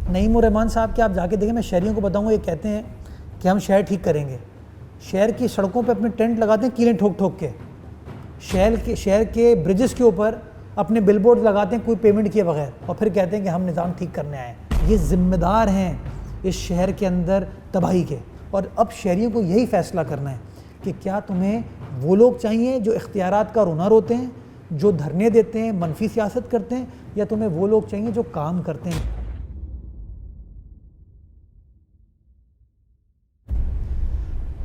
نعیم الرحمان صاحب کے آپ جا کے دیکھیں، میں شہریوں کو بتاؤں گا، یہ کہتے ہیں کہ ہم شہر ٹھیک کریں گے. شہر کی سڑکوں پہ اپنے ٹینٹ لگاتے ہیں کیلیں ٹھوک ٹھوک کے، شہر کے برجز کے اوپر اپنے بل بورڈ لگاتے ہیں کوئی پیمنٹ کیے بغیر، اور پھر کہتے ہیں کہ ہم نظام ٹھیک کرنے آئے ہیں. یہ ذمہ دار ہیں اس شہر کے اندر تباہی کے. اور اب شہریوں کو یہی فیصلہ کرنا ہے کہ کیا تمہیں وہ لوگ چاہیے جو اختیارات کا رونر ہوتے ہیں، جو دھرنے دیتے ہیں، منفی سیاست کرتے ہیں، یا تمہیں وہ لوگ چاہیے جو کام کرتے ہیں.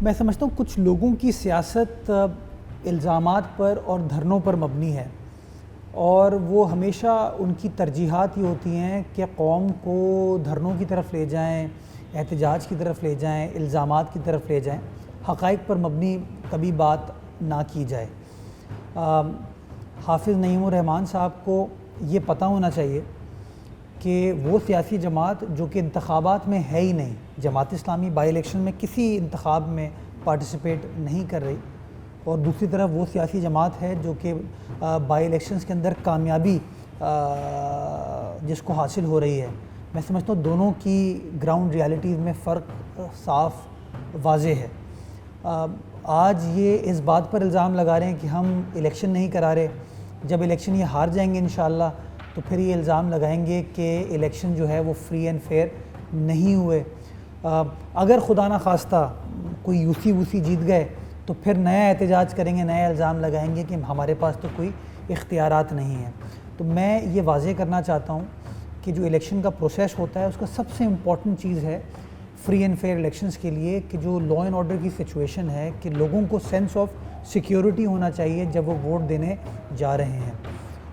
میں سمجھتا ہوں کچھ لوگوں کی سیاست الزامات پر اور دھرنوں پر مبنی ہے، اور وہ ہمیشہ ان کی ترجیحات یہ ہوتی ہیں کہ قوم کو دھرنوں کی طرف لے جائیں، احتجاج کی طرف لے جائیں، الزامات کی طرف لے جائیں، حقائق پر مبنی کبھی بات نہ کی جائے. حافظ نعیم الرحمان صاحب کو یہ پتہ ہونا چاہیے کہ وہ سیاسی جماعت جو کہ انتخابات میں ہے ہی نہیں، جماعت اسلامی بائی الیکشن میں کسی انتخاب میں پارٹیسپیٹ نہیں کر رہی، اور دوسری طرف وہ سیاسی جماعت ہے جو کہ بائی الیکشنز کے اندر کامیابی جس کو حاصل ہو رہی ہے. میں سمجھتا ہوں دونوں کی گراؤنڈ ریالٹیز میں فرق صاف واضح ہے. آج یہ اس بات پر الزام لگا رہے ہیں کہ ہم الیکشن نہیں کرا رہے، جب الیکشن یہ ہار جائیں گے انشاءاللہ تو پھر یہ الزام لگائیں گے کہ الیکشن جو ہے وہ فری اینڈ فیئر نہیں ہوئے. اگر خدا نہ خواستہ کوئی یوسی ووسی جیت گئے تو پھر نیا احتجاج کریں گے، نیا الزام لگائیں گے کہ ہمارے پاس تو کوئی اختیارات نہیں ہیں. تو میں یہ واضح کرنا چاہتا ہوں کہ جو الیکشن کا پروسیس ہوتا ہے اس کا سب سے امپورٹنٹ چیز ہے فری اینڈ فیئر الیکشنز کے لیے کہ جو لا اینڈ آرڈر کی سچویشن ہے، کہ لوگوں کو سینس آف سیکیورٹی ہونا چاہیے جب وہ ووٹ دینے جا رہے ہیں.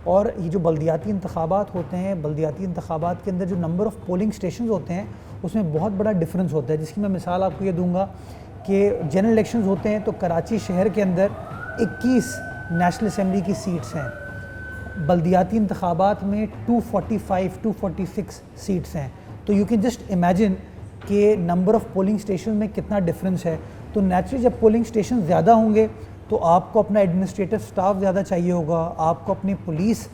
اور یہ جو بلدیاتی انتخابات ہوتے ہیں، بلدیاتی انتخابات کے اندر جو نمبر آف پولنگ اسٹیشنز ہوتے ہیں اس میں بہت بڑا ڈفرینس ہوتا ہے، جس کی میں مثال آپ کو یہ دوں گا کہ جنرل الیکشنز ہوتے ہیں تو کراچی شہر کے اندر 21 نیشنل اسمبلی کی سیٹس ہیں، بلدیاتی انتخابات میں 246 سیٹس ہیں. تو یو کین جسٹ امیجن کہ نمبر آف پولنگ اسٹیشن میں کتنا ڈفرینس ہے. تو نیچرلی جب پولنگ اسٹیشن زیادہ ہوں گے تو آپ کو اپنا ایڈمنسٹریٹو سٹاف زیادہ چاہیے ہوگا، آپ کو اپنی پولیس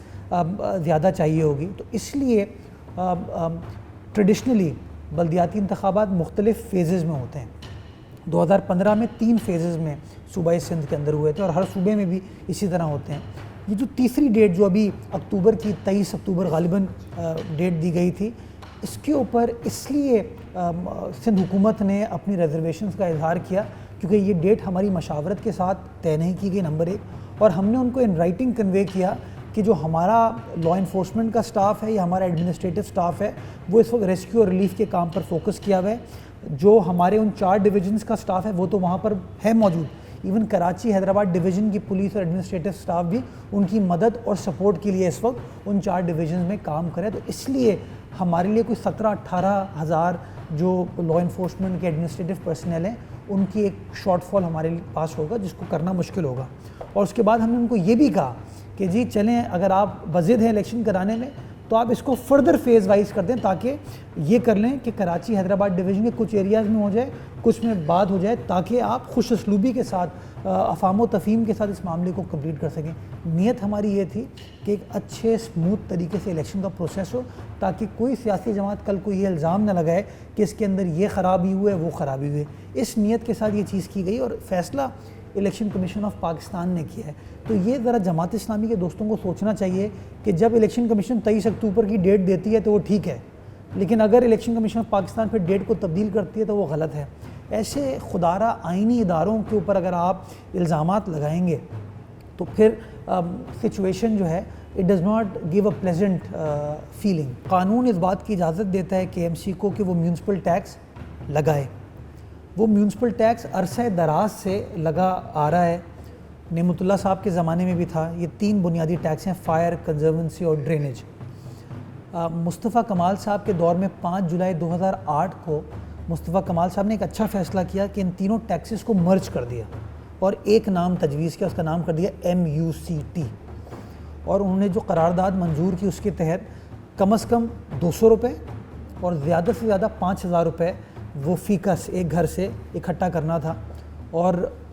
زیادہ چاہیے ہوگی. تو اس لیے ٹریڈیشنلی بلدیاتی انتخابات مختلف فیزز میں ہوتے ہیں. 2015 میں 3 فیزز میں صوبہ سندھ کے اندر ہوئے تھے، اور ہر صوبے میں بھی اسی طرح ہوتے ہیں. یہ جو تیسری ڈیٹ جو ابھی اکتوبر کی 23 اکتوبر غالباً ڈیٹ دی گئی تھی، اس کے اوپر اس لیے سندھ حکومت نے اپنی ریزرویشنز کا اظہار کیا کیونکہ یہ ڈیٹ ہماری مشاورت کے ساتھ طے نہیں کی گئی نمبر 1، اور ہم نے ان کو ان رائٹنگ کنوے کیا کہ جو ہمارا لا انفورسمنٹ کا سٹاف ہے یا ہمارا ایڈمنسٹریٹو سٹاف ہے وہ اس وقت ریسکیو اور ریلیف کے کام پر فوکس کیا ہوا ہے. جو ہمارے ان 4 ڈویژنز کا سٹاف ہے وہ تو وہاں پر ہے موجود، ایون کراچی حیدرآباد ڈویژن کی پولیس اور ایڈمنسٹریٹو سٹاف بھی ان کی مدد اور سپورٹ کے لیے اس وقت ان 4 ڈویژنز میں کام کرے. تو اس لیے ہمارے لیے کوئی 17-18 ہزار جو لا انفورسمنٹ کے ایڈمنسٹریٹو پرسنل ہیں ان کی ایک شارٹ فال ہمارے پاس ہوگا جس کو کرنا مشکل ہوگا. اور اس کے بعد ہم نے ان کو یہ بھی کہا کہ جی چلیں اگر آپ وزد ہیں الیکشن کرانے میں تو آپ اس کو فردر فیز وائز کر دیں تاکہ یہ کر لیں کہ کراچی حیدرآباد ڈویژن کے کچھ ایریاز میں ہو جائے، کچھ میں بعد ہو جائے، تاکہ آپ خوش اسلوبی کے ساتھ افہام و تفہیم کے ساتھ اس معاملے کو کمپلیٹ کر سکیں. نیت ہماری یہ تھی کہ ایک اچھے اسموتھ طریقے سے الیکشن کا پروسیس ہو تاکہ کوئی سیاسی جماعت کل کو یہ الزام نہ لگائے کہ اس کے اندر یہ خرابی ہوئے وہ خرابی ہوئے. اس نیت کے ساتھ یہ چیز کی گئی اور فیصلہ الیکشن کمیشن آف پاکستان نے کیا ہے. تو یہ ذرا جماعت اسلامی کے دوستوں کو سوچنا چاہیے کہ جب الیکشن کمیشن 23 اکتوبر کی ڈیٹ دیتی ہے تو وہ ٹھیک ہے، لیکن اگر الیکشن کمیشن آف پاکستان پھر ڈیٹ کو تبدیل کرتی ہے تو وہ غلط ہے. ایسے خدارہ آئینی اداروں کے اوپر اگر آپ الزامات لگائیں گے تو پھر سچویشن جو ہے it does not give a pleasant feeling. قانون اس بات کی اجازت دیتا ہے کہ MC کو کہ وہ میونسپل ٹیکس لگائے. وہ میونسپل ٹیکس عرصہ دراز سے لگا آ رہا ہے، نعمت اللہ صاحب کے زمانے میں بھی تھا. یہ 3 بنیادی ٹیکس ہیں، فائر، کنزرونسی اور ڈرینیج. مصطفیٰ کمال صاحب کے دور میں 5 جولائی 2008 کو مصطفیٰ کمال صاحب نے ایک اچھا فیصلہ کیا کہ ان تینوں ٹیکسز کو مرج کر دیا اور ایک نام تجویز کیا، اس کا نام کر دیا MUCT. اور انہوں نے جو قرارداد منظور کی اس کے تحت کم از کم 200 روپے اور زیادہ سے زیادہ 5000 روپے وہ فی کس ایک گھر سے اکٹھا کرنا تھا. اور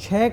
6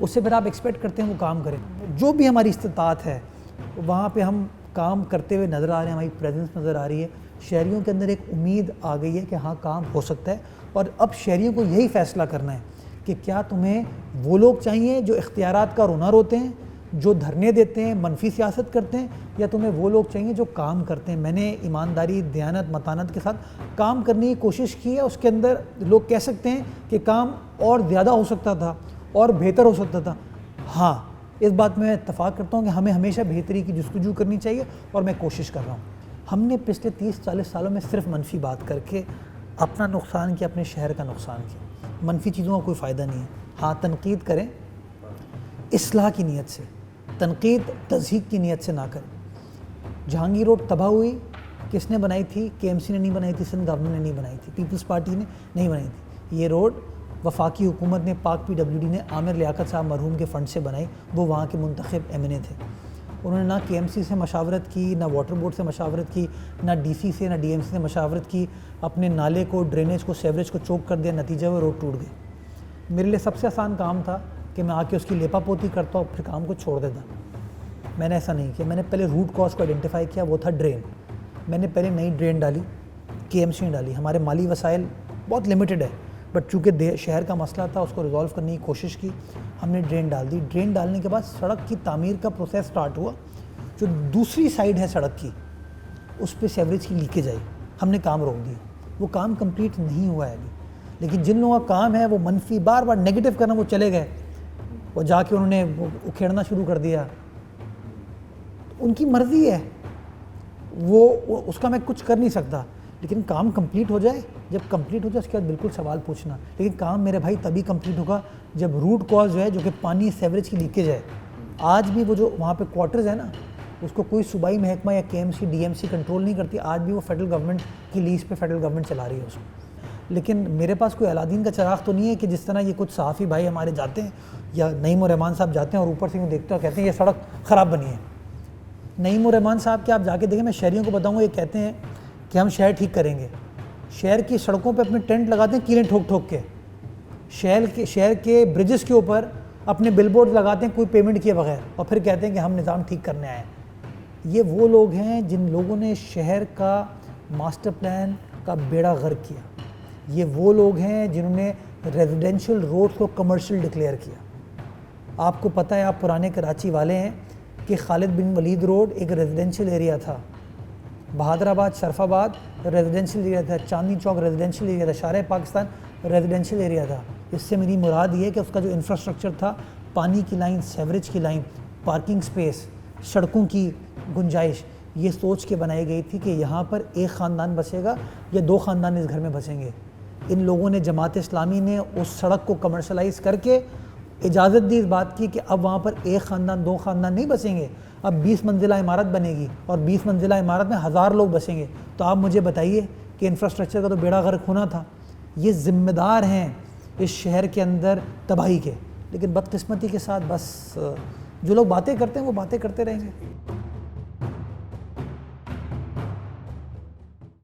اس سے پھر آپ ایکسپیکٹ کرتے ہیں وہ کام کریں. جو بھی ہماری استطاعت ہے وہاں پہ ہم کام کرتے ہوئے نظر آ رہے ہیں, ہماری پریزنس نظر آ رہی ہے. شہریوں کے اندر ایک امید آ گئی ہے کہ ہاں کام ہو سکتا ہے, اور اب شہریوں کو یہی فیصلہ کرنا ہے کہ کیا تمہیں وہ لوگ چاہیے جو اختیارات کا رونر ہوتے ہیں, جو دھرنے دیتے ہیں, منفی سیاست کرتے ہیں, یا تمہیں وہ لوگ چاہیے جو کام کرتے ہیں. میں نے ایمانداری, دیانت, متانت کے ساتھ کام کرنے کی کوشش کی ہے. اس کے اندر لوگ کہہ سکتے ہیں کہ کام اور زیادہ ہو سکتا تھا اور بہتر ہو سکتا تھا. ہاں, اس بات میں اتفاق کرتا ہوں کہ ہمیں ہمیشہ بہتری کی جستجو کرنی چاہیے, اور میں کوشش کر رہا ہوں. ہم نے پچھلے 30-40 سالوں میں صرف منفی بات کر کے اپنا نقصان کیا, اپنے شہر کا نقصان کیا. منفی چیزوں کا کوئی فائدہ نہیں ہے. ہاں, تنقید کریں اصلاح کی نیت سے, تنقید تضحیق کی نیت سے نہ کریں. جہانگیر روڈ تباہ ہوئی, کس نے بنائی تھی؟ KMC نے نہیں بنائی تھی, سندھ گورنمنٹ نے نہیں بنائی تھی, پیپلز پارٹی نے نہیں بنائی تھی. یہ روڈ وفاقی حکومت نے, پاک PWD نے عامر لیاقت صاحب مرحوم کے فنڈ سے بنائی. وہ وہاں کے منتخب MNA تھے. انہوں نے نہ KMC سے مشاورت کی, نہ واٹر بورڈ سے مشاورت کی, نہ DC سے, نہ DMC سے مشاورت کی. اپنے نالے کو, ڈرینیج کو, سیوریج کو چوک کر دیا, نتیجہ وہ روڈ ٹوٹ گئے. میرے لیے سب سے آسان کام تھا کہ میں آ کے اس کی لیپا پوتی کرتا اور پھر کام کو چھوڑ دیتا. میں نے ایسا نہیں کیا. میں نے پہلے روٹ کاز کو آئیڈینٹیفائی کیا, وہ تھا ڈرین. میں نے پہلے نئی ڈرین ڈالی, KMC نے ڈالی. ہمارے مالی وسائل بہت لمیٹڈ ہے, بٹ چونکہ شہر کا مسئلہ تھا اس کو ریزالو کرنے کی کوشش کی. ہم نے ڈرین ڈال دی. ڈرین ڈالنے کے بعد سڑک کی تعمیر کا پروسیس سٹارٹ ہوا. جو دوسری سائڈ ہے سڑک کی, اس پہ سیوریج کی لیکیج آئی, ہم نے کام روک دیا. وہ کام کمپلیٹ نہیں ہوا ہے ابھی. لیکن جن لوگوں کا کام ہے وہ منفی, بار بار نیگیٹو کرنا, وہ چلے گئے, وہ جا کے انہوں نے اکھیڑنا شروع کر دیا. ان کی مرضی ہے, وہ اس کا میں کچھ کر نہیں سکتا. لیکن کام کمپلیٹ ہو جائے, جب کمپلیٹ ہو جائے اس کے بعد بالکل سوال پوچھنا. لیکن کام میرے بھائی تبھی کمپلیٹ ہوگا جب روٹ کاز جو ہے, جو کہ پانی سیوریج کی لیکیج ہے. آج بھی وہ جو وہاں پہ کوارٹرز ہے نا, اس کو کوئی صوبائی محکمہ یا KMC DMC کنٹرول نہیں کرتی. آج بھی وہ فیڈرل گورنمنٹ کی لیز پہ فیڈرل گورنمنٹ چلا رہی ہے اس کو. لیکن میرے پاس کوئی الادین کا چراغ تو نہیں ہے کہ جس طرح یہ کچھ صحافی بھائی ہمارے جاتے ہیں, یا نعیم الرحمان صاحب جاتے ہیں اور اوپر سے یوں دیکھتے ہیں اور کہتے ہیں یہ سڑک خراب بنی ہے. نعیم الرحمان صاحب کے آپ جا کے دیکھیں, میں شہریوں کو بتاؤں گا, یہ کہتے ہیں کہ ہم شہر ٹھیک کریں گے. شہر کی سڑکوں پہ اپنے ٹینٹ لگاتے ہیں کیلیں ٹھوک ٹھوک کے. شہر کے برجز کے اوپر اپنے بل بورڈ لگاتے ہیں کوئی پیمنٹ کیے بغیر, اور پھر کہتے ہیں کہ ہم نظام ٹھیک کرنے آئے ہیں. یہ وہ لوگ ہیں جن لوگوں نے شہر کا ماسٹر پلان کا بیڑا غرق کیا. یہ وہ لوگ ہیں جنہوں نے ریزیڈینشل روڈ کو کمرشل ڈکلیئر کیا. آپ کو پتہ ہے, آپ پرانے کراچی والے ہیں, کہ خالد بن ولید روڈ ایک ریزیڈینشل ایریا تھا, بہادر آباد, شرف آباد ریزیڈینشل ایریا تھا, چاندنی چوک ریزیڈینشل ایریا تھا, شارع پاکستان ریزیڈینشل ایریا تھا. اس سے میری مراد یہ ہے کہ اس کا جو انفراسٹرکچر تھا, پانی کی لائن, سیوریج کی لائن, پارکنگ سپیس, سڑکوں کی گنجائش, یہ سوچ کے بنائی گئی تھی کہ یہاں پر ایک خاندان بسے گا یا 2 خاندان اس گھر میں بسیں گے. ان لوگوں نے, جماعت اسلامی نے, اس سڑک کو کمرشلائز کر کے اجازت دی اس بات کی کہ اب وہاں پر 1 خاندان 2 خاندان نہیں بسیں گے, اب 20 منزلہ عمارت بنے گی, اور 20 منزلہ عمارت میں 1000 لوگ بسیں گے. تو آپ مجھے بتائیے کہ انفراسٹرکچر کا تو بیڑا غرق ہونا تھا. یہ ذمہ دار ہیں اس شہر کے اندر تباہی کے. لیکن بدقسمتی کے ساتھ بس جو لوگ باتیں کرتے ہیں وہ باتیں کرتے رہیں گے.